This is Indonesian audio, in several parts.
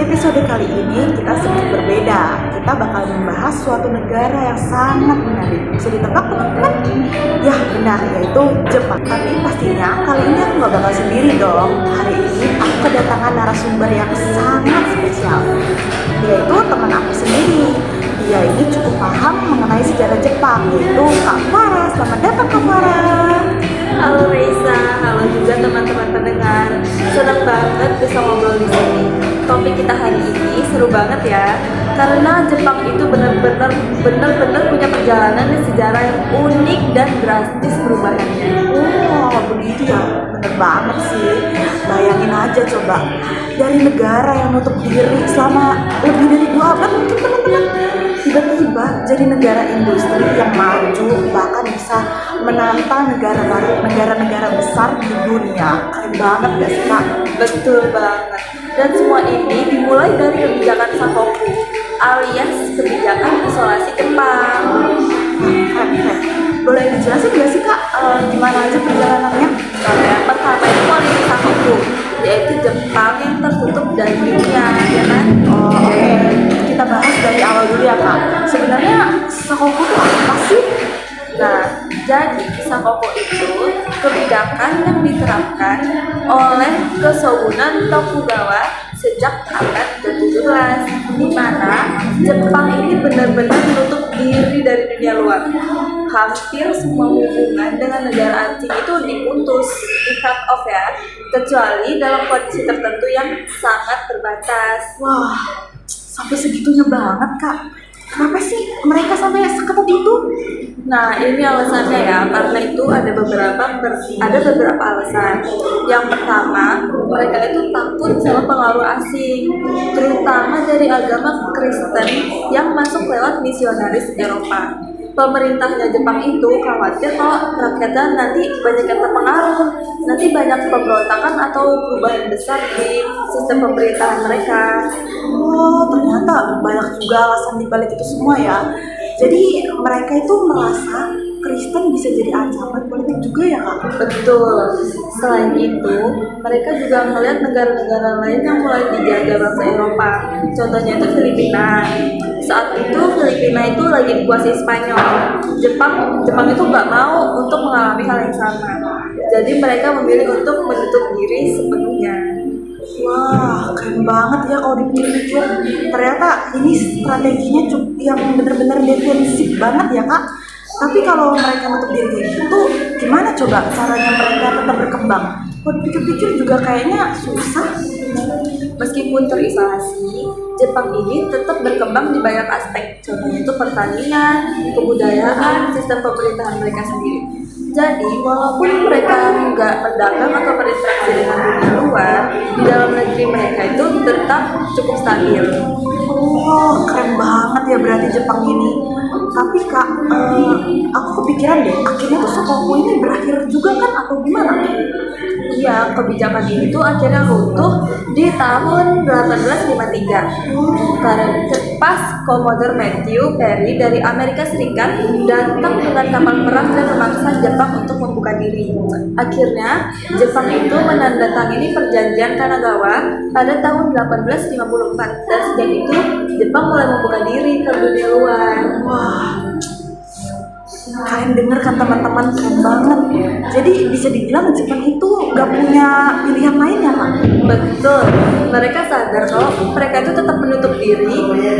episode kali ini kita sedikit berbeda. Kita bakal membahas suatu negara yang sangat menarik. Bisa ditebak teman-teman? Ya benar, yaitu Jepang. Tapi pastinya kali ini aku gak bakal sendiri dong. Hari ini aku kedatangan narasumber yang sangat spesial, yaitu teman aku sendiri. Dia ini cukup paham mengenai sejarah Jepang, yaitu Kak Farah. Selamat datang Kak Farah. Halo Reisa, halo juga teman-teman pendengar. Senang banget bisa ngobrol di sini. Topik kita hari ini seru banget ya, karena Jepang itu benar-benar punya perjalanan dan sejarah yang unik dan drastis perubahannya. Oh begitu ya, bener banget sih. Bayangin aja coba, dari negara yang nutup diri selama lebih dari 2 abad mungkin teman-teman, tiba-tiba jadi negara industri yang maju, bahkan bisa menantang negara-negara besar di dunia. Keren banget gak sih Kak? Betul banget. Dan semua ini dimulai dari kebijakan Sakoku, alias kebijakan isolasi Jepang. Keren. Boleh dijelasin gak sih Kak, gimana aja perjalanannya? Nah, yang pertama itu politik Sakoku, yaitu Jepang yang tertutup dari dunia, ya kan? Oke. Kita bahas dari awal dulu ya Kak. Sebenarnya Sakoku itu apa sih? Nah, jadi Sakoku itu kebijakan yang diterapkan oleh Kesogunan Tokugawa sejak abad ke-17, di mana Jepang ini benar-benar menutup diri dari dunia luar. Hampir semua hubungan dengan negara asing itu diputus, di cut off ya, kecuali dalam kondisi tertentu yang sangat terbatas. Wah, sampai segitunya banget Kak. Kenapa sih mereka sampai seketat itu? Nah, ini alasannya ya, karena itu ada beberapa alasan. Yang pertama, mereka itu takut sama pengaruh asing, terutama dari agama Kristen yang masuk lewat misionaris Eropa. Pemerintahnya Jepang itu khawatir kalau rakyatnya nanti banyak yang terpengaruh, nanti banyak pemberontakan atau perubahan besar di sistem pemerintahan mereka. Oh, ternyata banyak juga alasan dibalik itu semua ya. Jadi mereka itu merasa Kristen bisa jadi ancaman politik juga ya Kak? Betul. Selain itu, mereka juga melihat negara-negara lain yang mulai dijajah bangsa Eropa. Contohnya itu Filipina. Saat itu Filipina itu lagi dikuasai Spanyol. Jepang itu nggak mau untuk mengalami hal yang sama. Jadi mereka memilih untuk menutup diri sepenuhnya. Wah, keren banget ya kalau dipikir-pikir. Ternyata ini strateginya yang benar-benar defensif banget ya Kak. Tapi kalau mereka nutup diri kayak gitu, gimana coba caranya mereka tetap berkembang? Kalau dipikir-pikir juga kayaknya susah. Meskipun terisolasi, Jepang ini tetap berkembang di banyak aspek. Contohnya itu pertanian, kebudayaan, sistem pemerintahan mereka sendiri. Jadi, walaupun mereka nggak berdagang atau berinteraksi dengan dunia luar, di dalam negeri mereka itu tetap cukup stabil. Oh, keren banget ya berarti Jepang ini. Tapi Kak, aku kepikiran deh, akhirnya tuh Sakoku ini berakhir juga kan atau gimana? Ya, kebijakan ini tuh akhirnya runtuh di tahun 1853. Karena pas Commodore Matthew Perry dari Amerika Serikat datang dengan kapal perang dan memaksa Jepang untuk membuka diri. Akhirnya, Jepang itu menandatangani perjanjian Kanagawa pada tahun 1854 dan sejak itu Jepang mulai membuka diri ke dunia luar. Wah, kalian denger kan teman-teman, keren banget. Jadi bisa dibilang Jepang itu gak punya pilihan lain ya Kak? Betul, mereka sadar kalau mereka itu tetap menutup diri,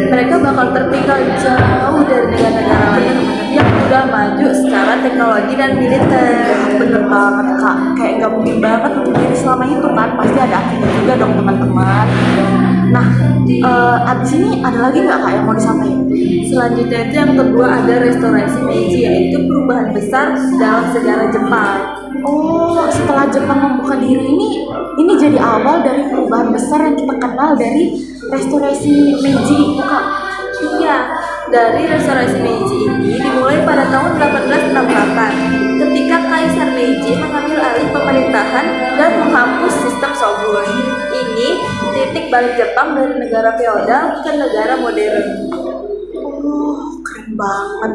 mereka bakal tertinggal jauh dari negara-negara lain yang sudah maju secara teknologi dan militer. Bener banget Kak, kayak gak mungkin banget untuk diri selama itu kan, pasti ada akhirnya juga dong teman-teman. Nah, abis ini ada lagi nggak Kak yang mau disampaikan? Selanjutnya itu yang kedua ada restorasi Meiji, yaitu perubahan besar dalam sejarah Jepang. Oh, setelah Jepang membuka diri ini jadi awal dari perubahan besar yang kita kenal dari restorasi Meiji itu Kak. Iya, dari restorasi Meiji ini dimulai pada tahun 1868 ketika Kaisar Meiji mengambil alih pemerintahan dan menghapus sistem shogun. Ini titik balik Jepang dari negara feodal ke negara modern. Oh, keren banget.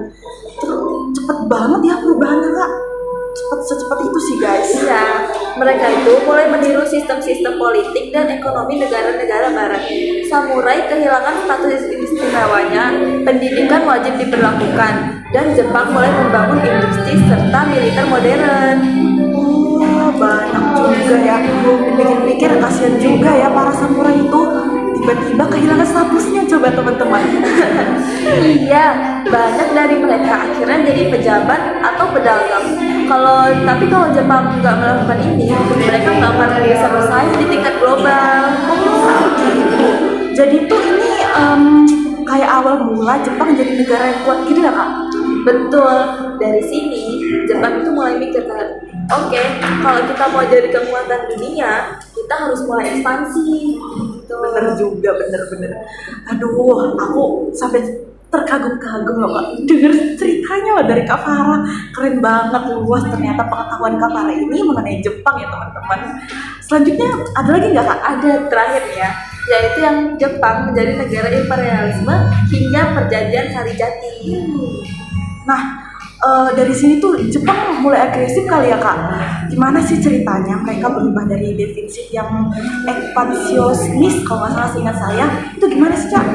Terus cepet banget ya perubahannya Kak. secepat itu sih guys. Iya, mereka itu mulai meniru sistem-sistem politik dan ekonomi negara-negara barat. Samurai kehilangan status istimewanya, pendidikan wajib diberlakukan, dan Jepang mulai membangun industri serta militer modern. Oh, banyak juga ya. Pikir-pikir kasihan juga ya para samurai itu tiba-tiba kehilangan statusnya, coba teman-teman. Iya, banyak dari mereka akhirnya jadi pejabat atau pedagang. Tapi kalau Jepang nggak melakukan ini, mereka nggak akan bisa bersaing di tingkat global. Oh, gitu. Jadi tuh ini kayak awal mula Jepang jadi negara yang kuat gitu ya kak? Betul, dari sini Jepang itu mulai mikir kan, oke, kalau kita mau jadi kekuatan dunia, kita harus mulai ekspansi. Gitu. Bener juga, bener. Aduh, aku sampai terkagum-kagum loh kak denger ceritanya loh dari Kak Farah. Keren banget, luas ternyata pengetahuan Kak Farah ini mengenai Jepang ya teman-teman. Selanjutnya ada lagi nggak kak? Ada terakhir ya, yaitu yang Jepang menjadi negara imperialisme hingga perjanjian Sarijati. Nah, dari sini tuh Jepang mulai agresif kali ya kak. Gimana sih ceritanya mereka berubah dari defensif yang ekspansionis kalau nggak salah seingat saya, itu gimana sih kak?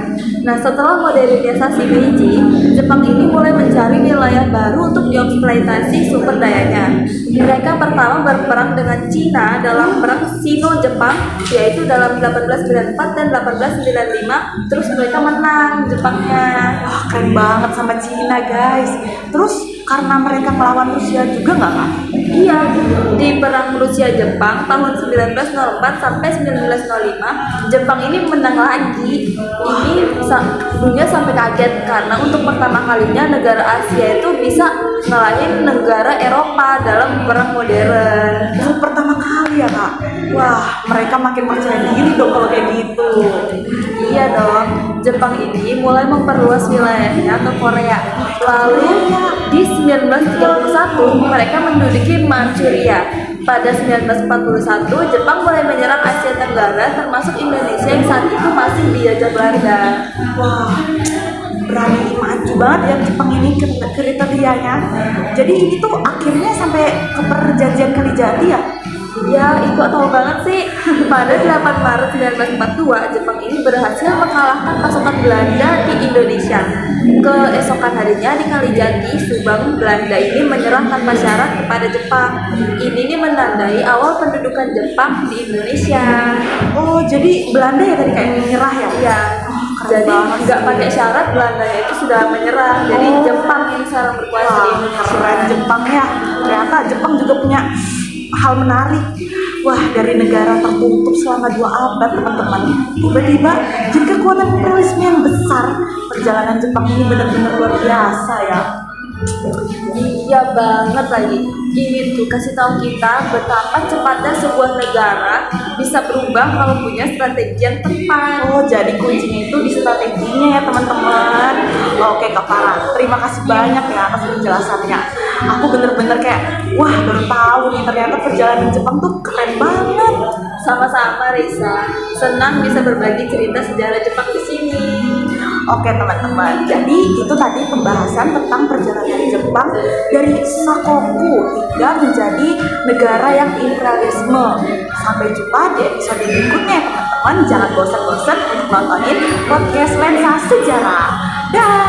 Nah, setelah modernisasi Meiji, Jepang ini mulai mencari wilayah baru untuk dieksploitasi sumber dayanya. Mereka pertama berperang dengan Cina dalam perang Sino-Jepang, yaitu dalam 1894 dan 1895. Terus mereka menang Jepangnya. Wah, keren banget sama Cina guys. Terus karena mereka melawan Rusia juga nggak kak? Iya, di perang Rusia-Jepang tahun 1904 sampai 1905, Jepang ini menang lagi. Dunia sampai kaget karena untuk pertama kalinya negara Asia itu bisa ngalahin negara Eropa dalam perang modern. Baru pertama kali ya kak? Wah, mereka makin percaya diri dong kalau kayak gitu. Iya dong, Jepang ini mulai memperluas wilayahnya ke Korea. Lalu di 1931 mereka menduduki Manchuria. Pada 1941 Jepang mulai menyerang Asia Tenggara termasuk Indonesia yang saat itu masih dijajah Belanda. Wah, berani maju banget ya Jepang ini kriterianya. Jadi ini tuh akhirnya sampai ke perjanjian Kalijati ya? Ya, ikut tahu banget sih. Pada 8 Maret 1942, Jepang ini berhasil mengalahkan pasukan Belanda di Indonesia. Keesokan harinya di Kalijati, Subang, Belanda ini menyerah tanpa syarat kepada Jepang. Ini nih menandai awal pendudukan Jepang di Indonesia. Oh, jadi Belanda ya tadi kayak menyerah ya? Ya, jadi nggak pakai syarat Belanda itu sudah menyerah. Jadi Jepang yang sekarang berkuasa di Wah, Indonesia. keren Jepang ya. Ternyata Jepang juga punya hal menarik. Wah, dari negara tertutup selama 2 abad teman-teman, tiba-tiba jadi kekuatan imperialisme yang besar. Perjalanan Jepang ini benar-benar luar biasa ya. Iya banget lagi. Ini tuh kasih tahu kita betapa cepatnya sebuah negara bisa berubah kalau punya strategi yang tepat. Oh, jadi kuncinya itu di strateginya ya teman-teman. Oke Kak Farah, terima kasih banyak ya atas penjelasannya. Aku bener-bener kayak, wah baru tahu nih ternyata perjalanan Jepang tuh keren banget. Sama-sama Risa, senang bisa berbagi cerita sejarah Jepang di sini. Oke teman-teman, jadi itu tadi pembahasan tentang perjalanan Jepang dari Sakoku hingga menjadi negara yang imperialisme. Sampai jumpa di episode berikutnya ya teman-teman. Jangan bosan-bosan untuk nontonin podcast Lensa Sejarah. Dah.